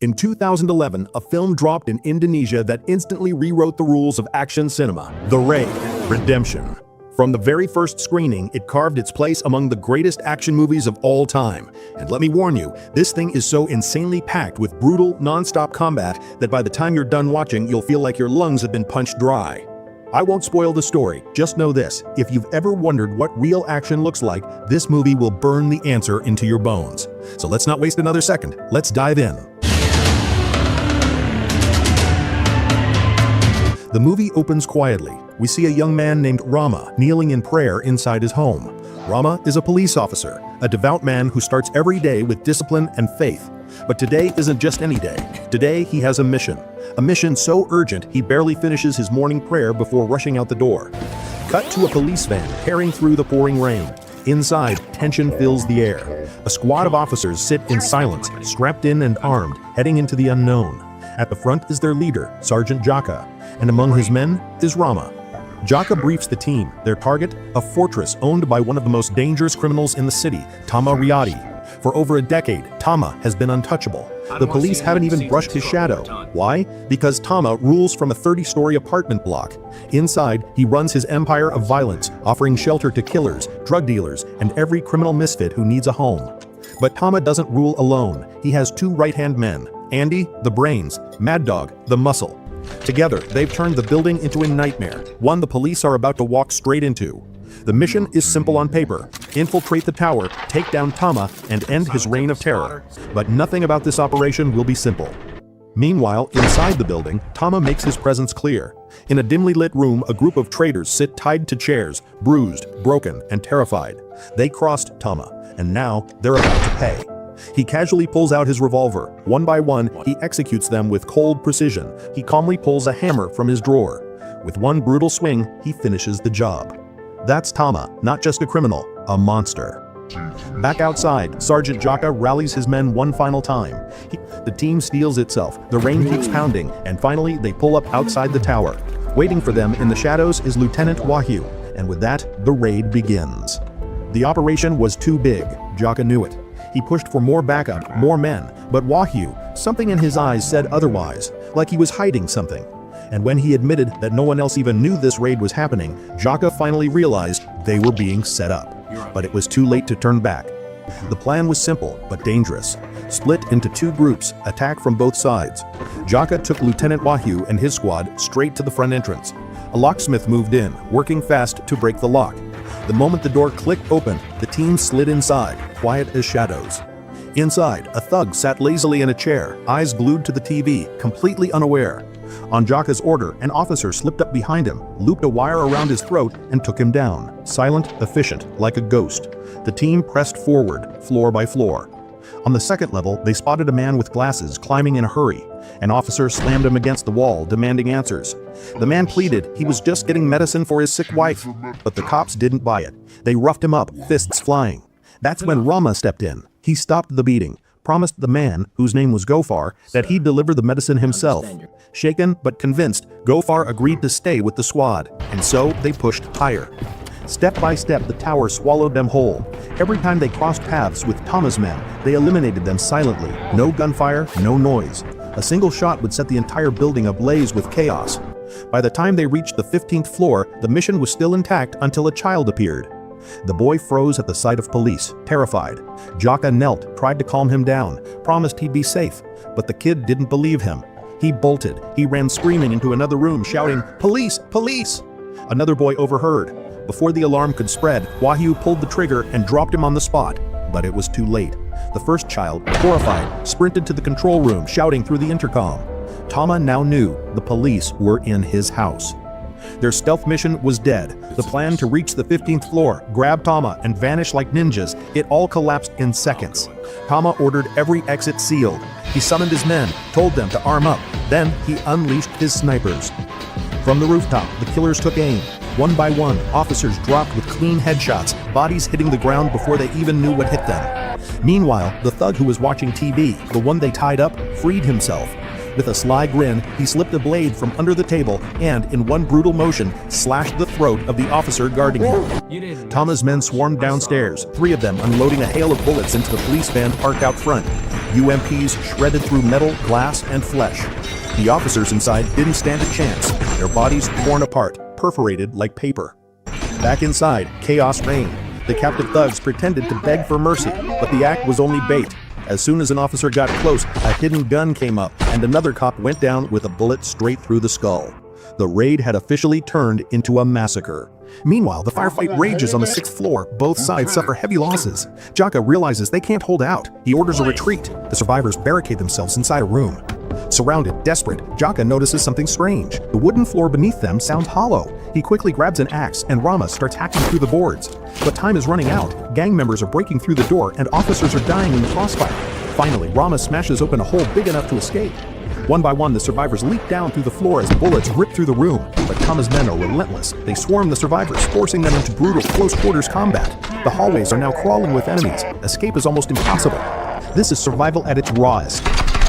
In 2011, a film dropped in Indonesia that instantly rewrote the rules of action cinema, The Raid: Redemption. From the very first screening, it carved its place among the greatest action movies of all time. And let me warn you, this thing is so insanely packed with brutal, non-stop combat that by the time you're done watching, you'll feel like your lungs have been punched dry. I won't spoil the story, just know this: if you've ever wondered what real action looks like, this movie will burn the answer into your bones. So let's not waste another second, let's dive in. The movie opens quietly. We see a young man named Rama kneeling in prayer inside his home. Rama is a police officer, a devout man who starts every day with discipline and faith. But today isn't just any day. Today he has a mission so urgent he barely finishes his morning prayer before rushing out the door. Cut to a police van tearing through the pouring rain. Inside, tension fills the air. A squad of officers sit in silence, strapped in and armed, heading into the unknown. At the front is their leader, Sergeant Jaka, and among his men is Rama. Jaka briefs the team, their target, a fortress owned by one of the most dangerous criminals in the city, Tama. For over a decade, Tama has been untouchable. The police haven't even brushed his shadow. Why? Because Tama rules from a 30-story apartment block. Inside, he runs his empire of violence, offering shelter to killers, drug dealers, and every criminal misfit who needs a home. But Tama doesn't rule alone. He has two right-hand men, Andy, the brains, Mad Dog, the muscle. Together, they've turned the building into a nightmare, one the police are about to walk straight into. The mission is simple on paper: infiltrate the tower, take down Tama, and end his reign of terror. But nothing about this operation will be simple. Meanwhile, inside the building, Tama makes his presence clear. In a dimly lit room, a group of traitors sit tied to chairs, bruised, broken, and terrified. They crossed Tama, and now they're about to pay. He casually pulls out his revolver. One by one, he executes them with cold precision. He calmly pulls a hammer from his drawer. With one brutal swing, he finishes the job. That's Tama, not just a criminal, a monster. Back outside, Sergeant Jaka rallies his men one final time. The team steels itself, the rain keeps pounding, and finally they pull up outside the tower. Waiting for them in the shadows is Lieutenant Wahyu, and with that, the raid begins. The operation was too big. Jaka knew it. He pushed for more backup, more men, but Wahyu, something in his eyes said otherwise, like he was hiding something. And when he admitted that no one else even knew this raid was happening, Jaka finally realized they were being set up. But it was too late to turn back. The plan was simple, but dangerous. Split into two groups, attack from both sides. Jaka took Lieutenant Wahyu and his squad straight to the front entrance. A locksmith moved in, working fast to break the lock. The moment the door clicked open, the team slid inside, quiet as shadows. Inside, a thug sat lazily in a chair, eyes glued to the TV, completely unaware. On Jaka's order, an officer slipped up behind him, looped a wire around his throat, and took him down, silent, efficient, like a ghost. The team pressed forward, floor by floor. On the second level, they spotted a man with glasses climbing in a hurry. An officer slammed him against the wall, demanding answers. The man pleaded he was just getting medicine for his sick wife, but the cops didn't buy it. They roughed him up, fists flying. That's when Rama stepped in. He stopped the beating, promised the man, whose name was Gofar, that he'd deliver the medicine himself. Shaken but convinced, Gofar agreed to stay with the squad, and so they pushed higher. Step by step, the tower swallowed them whole. Every time they crossed paths with Tama's men, they eliminated them silently. No gunfire, no noise. A single shot would set the entire building ablaze with chaos. By the time they reached the 15th floor, the mission was still intact until a child appeared. The boy froze at the sight of police, terrified. Jaka knelt, tried to calm him down, promised he'd be safe, but the kid didn't believe him. He bolted. He ran screaming into another room, shouting, "Police! Police!" Another boy overheard. Before the alarm could spread, Wahyu pulled the trigger and dropped him on the spot. But it was too late. The first child, horrified, sprinted to the control room, shouting through the intercom. Tama now knew the police were in his house. Their stealth mission was dead. The plan to reach the 15th floor, grab Tama, and vanish like ninjas, it all collapsed in seconds. Tama ordered every exit sealed. He summoned his men, told them to arm up. Then he unleashed his snipers. From the rooftop, the killers took aim. One by one, officers dropped with clean headshots, bodies hitting the ground before they even knew what hit them. Meanwhile, the thug who was watching TV, the one they tied up, freed himself. With a sly grin, he slipped a blade from under the table and, in one brutal motion, slashed the throat of the officer guarding him. Tama's men swarmed downstairs, 3 of them unloading a hail of bullets into the police van parked out front. UMPs shredded through metal, glass, and flesh. The officers inside didn't stand a chance, their bodies torn apart, perforated like paper. Back inside, chaos reigned. The captive thugs pretended to beg for mercy, but the act was only bait. As soon as an officer got close, a hidden gun came up, and another cop went down with a bullet straight through the skull. The raid had officially turned into a massacre. Meanwhile, the firefight rages on the 6th floor. Both sides suffer heavy losses. Jaka realizes they can't hold out. He orders a retreat. The survivors barricade themselves inside a room. Surrounded, desperate, Jaka notices something strange. The wooden floor beneath them sounds hollow. He quickly grabs an axe, and Rama starts hacking through the boards. But time is running out. Gang members are breaking through the door, and officers are dying in the crossfire. Finally, Rama smashes open a hole big enough to escape. One by one, the survivors leap down through the floor as bullets rip through the room. But Tama's men are relentless. They swarm the survivors, forcing them into brutal close-quarters combat. The hallways are now crawling with enemies. Escape is almost impossible. This is survival at its rawest.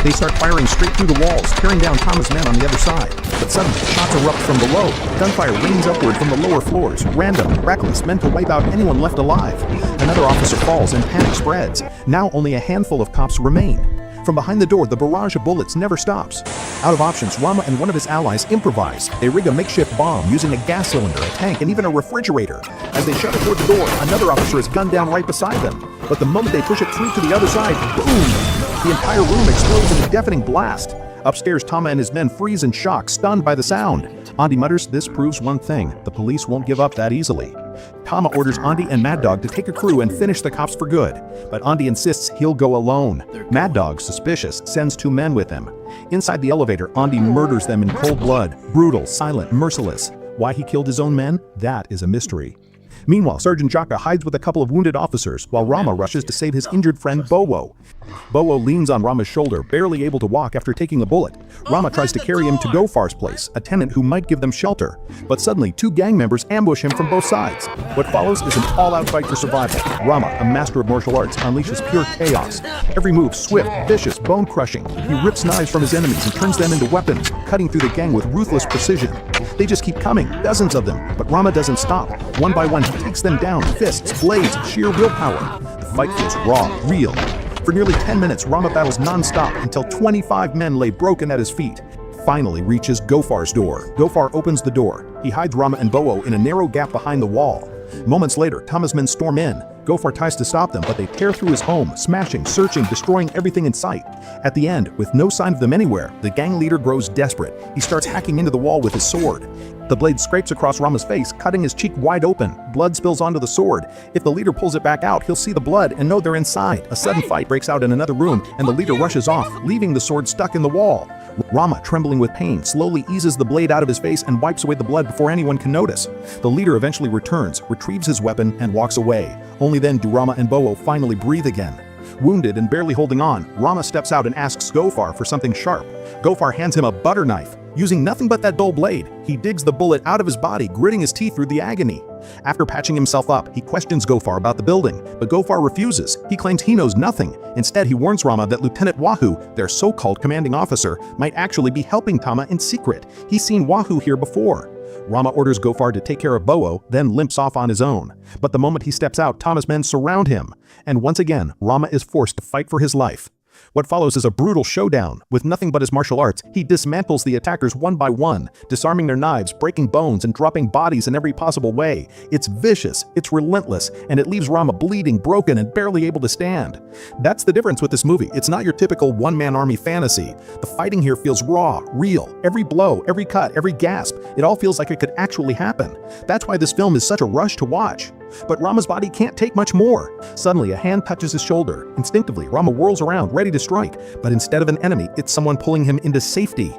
They start firing straight through the walls, tearing down Tama's men on the other side. But suddenly, shots erupt from below. Gunfire rains upward from the lower floors, random, reckless, meant to wipe out anyone left alive. Another officer falls and panic spreads. Now only a handful of cops remain. From behind the door, the barrage of bullets never stops. Out of options, Rama and one of his allies improvise. They rig a makeshift bomb using a gas cylinder, a tank, and even a refrigerator. As they shut it toward the door, another officer is gunned down right beside them. But the moment they push it through to the other side, boom! The entire room explodes in a deafening blast. Upstairs, Tama and his men freeze in shock, stunned by the sound. Andi mutters, "This proves one thing. The police won't give up that easily." Tama orders Andi and Mad Dog to take a crew and finish the cops for good. But Andi insists he'll go alone. Mad Dog, suspicious, sends 2 men with him. Inside the elevator, Andi murders them in cold blood. Brutal, silent, merciless. Why he killed his own men? That is a mystery. Meanwhile, Sergeant Jaka hides with a couple of wounded officers while Rama rushes to save his injured friend Bowo. Bowo leans on Rama's shoulder, barely able to walk after taking a bullet. Rama tries to carry him to Gofar's place, a tenant who might give them shelter. But suddenly, 2 gang members ambush him from both sides. What follows is an all-out fight for survival. Rama, a master of martial arts, unleashes pure chaos. Every move swift, vicious, bone-crushing. He rips knives from his enemies and turns them into weapons, cutting through the gang with ruthless precision. They just keep coming, dozens of them, but Rama doesn't stop. One by one, he takes them down, fists, blades, sheer willpower. The fight feels raw, real. For nearly 10 minutes, Rama battles non-stop until 25 men lay broken at his feet. Finally reaches Gofar's door. Gofar opens the door. He hides Rama and Bowo in a narrow gap behind the wall. Moments later, Tama's men storm in. Gofar tries to stop them, but they tear through his home, smashing, searching, destroying everything in sight. At the end, with no sign of them anywhere, the gang leader grows desperate. He starts hacking into the wall with his sword. The blade scrapes across Rama's face, cutting his cheek wide open. Blood spills onto the sword. If the leader pulls it back out, he'll see the blood and know they're inside. A sudden fight breaks out in another room, and the leader rushes off, leaving the sword stuck in the wall. Rama, trembling with pain, slowly eases the blade out of his face and wipes away the blood before anyone can notice. The leader eventually returns, retrieves his weapon, and walks away. Only then do Rama and Bowo finally breathe again. Wounded and barely holding on, Rama steps out and asks Gofar for something sharp. Gofar hands him a butter knife. Using nothing but that dull blade, he digs the bullet out of his body, gritting his teeth through the agony. After patching himself up, he questions Gofar about the building, but Gofar refuses. He claims he knows nothing. Instead, he warns Rama that Lieutenant Wahoo, their so-called commanding officer, might actually be helping Tama in secret. He's seen Wahoo here before. Rama orders Gofar to take care of Bowo, then limps off on his own. But the moment he steps out, Tama's men surround him. And once again, Rama is forced to fight for his life. What follows is a brutal showdown. With nothing but his martial arts, he dismantles the attackers one by one, disarming their knives, breaking bones, and dropping bodies in every possible way. It's vicious, it's relentless, and it leaves Rama bleeding, broken, and barely able to stand. That's the difference with this movie. It's not your typical one-man army fantasy. The fighting here feels raw, real. Every blow, every cut, every gasp, it all feels like it could actually happen. That's why this film is such a rush to watch. But Rama's body can't take much more. Suddenly, a hand touches his shoulder. Instinctively, Rama whirls around, ready to strike. But instead of an enemy, it's someone pulling him into safety.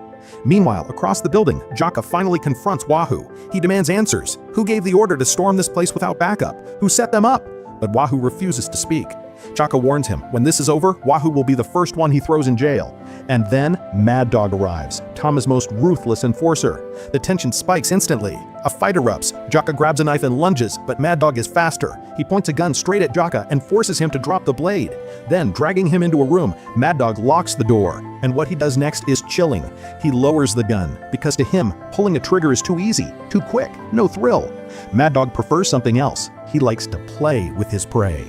Meanwhile, across the building, Jaka finally confronts Wahoo. He demands answers. Who gave the order to storm this place without backup? Who set them up? But Wahoo refuses to speak. Jaka warns him, when this is over, Wahoo will be the first one he throws in jail. And then Mad Dog arrives, Tama's most ruthless enforcer. The tension spikes instantly. A fight erupts. Jaka grabs a knife and lunges, but Mad Dog is faster. He points a gun straight at Jaka and forces him to drop the blade. Then, dragging him into a room, Mad Dog locks the door. And what he does next is chilling. He lowers the gun, because to him, pulling a trigger is too easy, too quick, no thrill. Mad Dog prefers something else. He likes to play with his prey.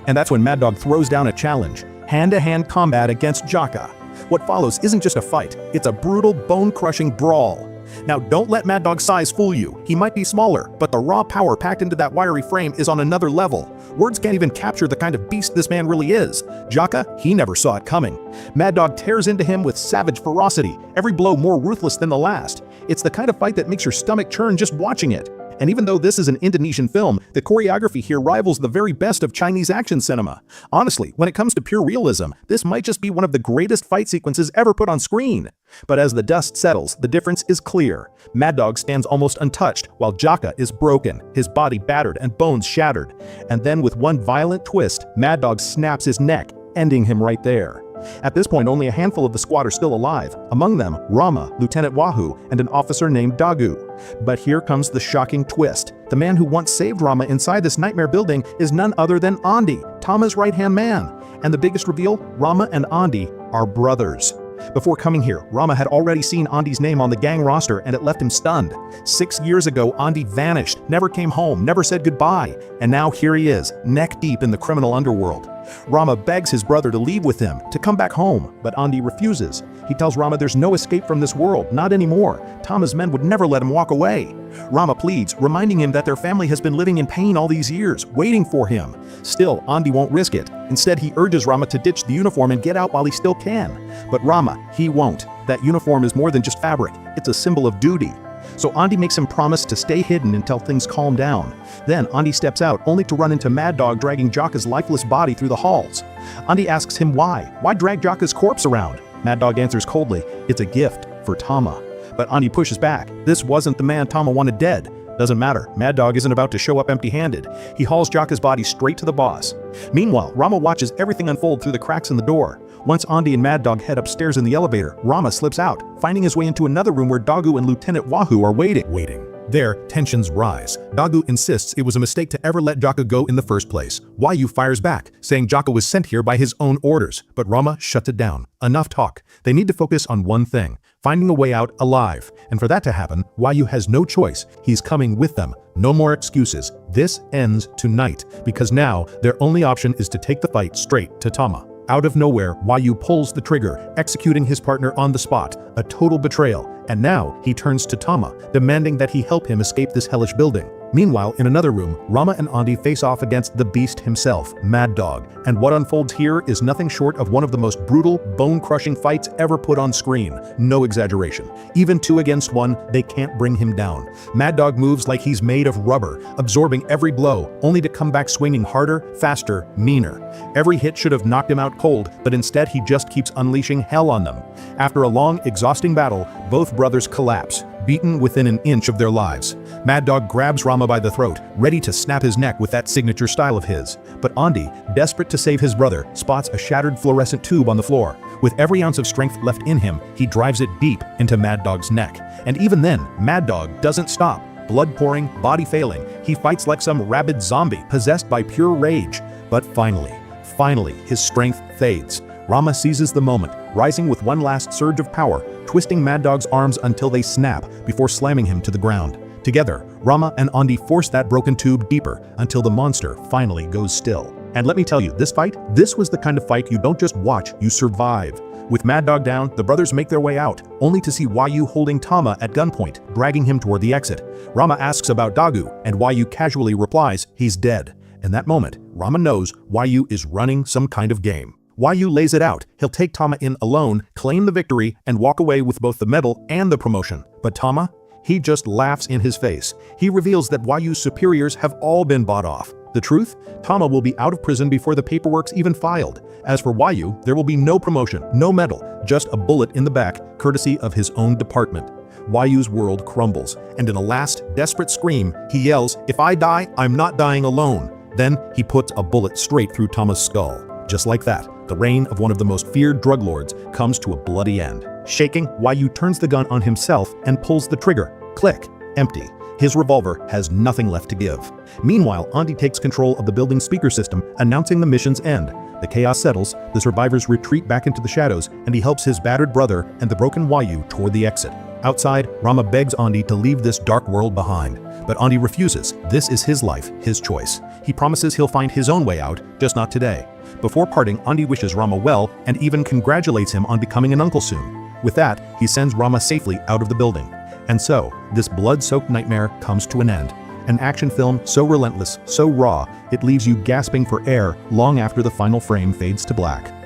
And that's when Mad Dog throws down a challenge: hand-to-hand combat against Jaka. What follows isn't just a fight, it's a brutal, bone-crushing brawl. Now, don't let Mad Dog's size fool you. He might be smaller, but the raw power packed into that wiry frame is on another level. Words can't even capture the kind of beast this man really is. Jaka, he never saw it coming. Mad Dog tears into him with savage ferocity, every blow more ruthless than the last. It's the kind of fight that makes your stomach churn just watching it. And even though this is an Indonesian film, the choreography here rivals the very best of Chinese action cinema. Honestly, when it comes to pure realism, this might just be one of the greatest fight sequences ever put on screen. But as the dust settles, the difference is clear. Mad Dog stands almost untouched, while Jaka is broken, his body battered and bones shattered. And then with one violent twist, Mad Dog snaps his neck, ending him right there. At this point, only a handful of the squad are still alive, among them Rama, Lieutenant Wahoo, and an officer named Dagu. But here comes the shocking twist. The man who once saved Rama inside this nightmare building is none other than Andi, Tama's right-hand man. And the biggest reveal, Rama and Andi are brothers. Before coming here, Rama had already seen Andi's name on the gang roster and it left him stunned. 6 years ago, Andi vanished, never came home, never said goodbye. And now here he is, neck deep in the criminal underworld. Rama begs his brother to leave with him, to come back home, but Andi refuses. He tells Rama there's no escape from this world, not anymore. Tama's men would never let him walk away. Rama pleads, reminding him that their family has been living in pain all these years, waiting for him. Still, Andi won't risk it. Instead, he urges Rama to ditch the uniform and get out while he still can. But Rama, he won't. That uniform is more than just fabric. It's a symbol of duty. So Andi makes him promise to stay hidden until things calm down. Then Andi steps out, only to run into Mad Dog dragging Jaka's lifeless body through the halls. Andi asks him why. Why drag Jaka's corpse around? Mad Dog answers coldly, it's a gift for Tama. But Andi pushes back. This wasn't the man Tama wanted dead. Doesn't matter, Mad Dog isn't about to show up empty-handed. He hauls Jaka's body straight to the boss. Meanwhile, Rama watches everything unfold through the cracks in the door. Once Andi and Mad Dog head upstairs in the elevator, Rama slips out, finding his way into another room where Dagu and Lieutenant Wahoo are waiting. There, tensions rise. Dagu insists it was a mistake to ever let Jaka go in the first place. Wahoo fires back, saying Jaka was sent here by his own orders, but Rama shuts it down. Enough talk. They need to focus on one thing: finding a way out alive. And for that to happen, Wahoo has no choice. He's coming with them. No more excuses. This ends tonight, because now their only option is to take the fight straight to Tama. Out of nowhere, Wahoo pulls the trigger, executing his partner on the spot, a total betrayal. And now he turns to Tama, demanding that he help him escape this hellish building. Meanwhile, in another room, Rama and Andi face off against the beast himself, Mad Dog. And what unfolds here is nothing short of one of the most brutal, bone-crushing fights ever put on screen. No exaggeration. Even 2 against 1, they can't bring him down. Mad Dog moves like he's made of rubber, absorbing every blow, only to come back swinging harder, faster, meaner. Every hit should have knocked him out cold, but instead he just keeps unleashing hell on them. After a long, exhausting battle, both brothers collapse, beaten within an inch of their lives. Mad Dog grabs Rama by the throat, ready to snap his neck with that signature style of his. But Andi, desperate to save his brother, spots a shattered fluorescent tube on the floor. With every ounce of strength left in him, he drives it deep into Mad Dog's neck. And even then, Mad Dog doesn't stop. Blood pouring, body failing, he fights like some rabid zombie possessed by pure rage. But finally, his strength fades. Rama seizes the moment, rising with one last surge of power, twisting Mad Dog's arms until they snap before slamming him to the ground. Together, Rama and Andi force that broken tube deeper until the monster finally goes still. And let me tell you, this was the kind of fight you don't just watch, you survive. With Mad Dog down, the brothers make their way out, only to see Wahoo holding Tama at gunpoint, dragging him toward the exit. Rama asks about Dagu, and Wahoo casually replies he's dead. In that moment, Rama knows Wahoo is running some kind of game. Wahoo lays it out. He'll take Tama in alone, claim the victory, and walk away with both the medal and the promotion. But Tama? He just laughs in his face. He reveals that Wahoo's superiors have all been bought off. The truth? Tama will be out of prison before the paperwork's even filed. As for Wahoo, there will be no promotion, no medal, just a bullet in the back, courtesy of his own department. Wahoo's world crumbles, and in a last, desperate scream, he yells, "If I die, I'm not dying alone." Then he puts a bullet straight through Tama's skull. Just like that, the reign of one of the most feared drug lords comes to a bloody end. Shaking, Wayu turns the gun on himself and pulls the trigger. Click. Empty. His revolver has nothing left to give. Meanwhile, Andi takes control of the building's speaker system, announcing the mission's end. The chaos settles, the survivors retreat back into the shadows, and he helps his battered brother and the broken Wayu toward the exit. Outside, Rama begs Andi to leave this dark world behind. But Andi refuses. This is his life, his choice. He promises he'll find his own way out, just not today. Before parting, Andi wishes Rama well and even congratulates him on becoming an uncle soon. With that, he sends Rama safely out of the building. And so, this blood-soaked nightmare comes to an end. An action film so relentless, so raw, it leaves you gasping for air long after the final frame fades to black.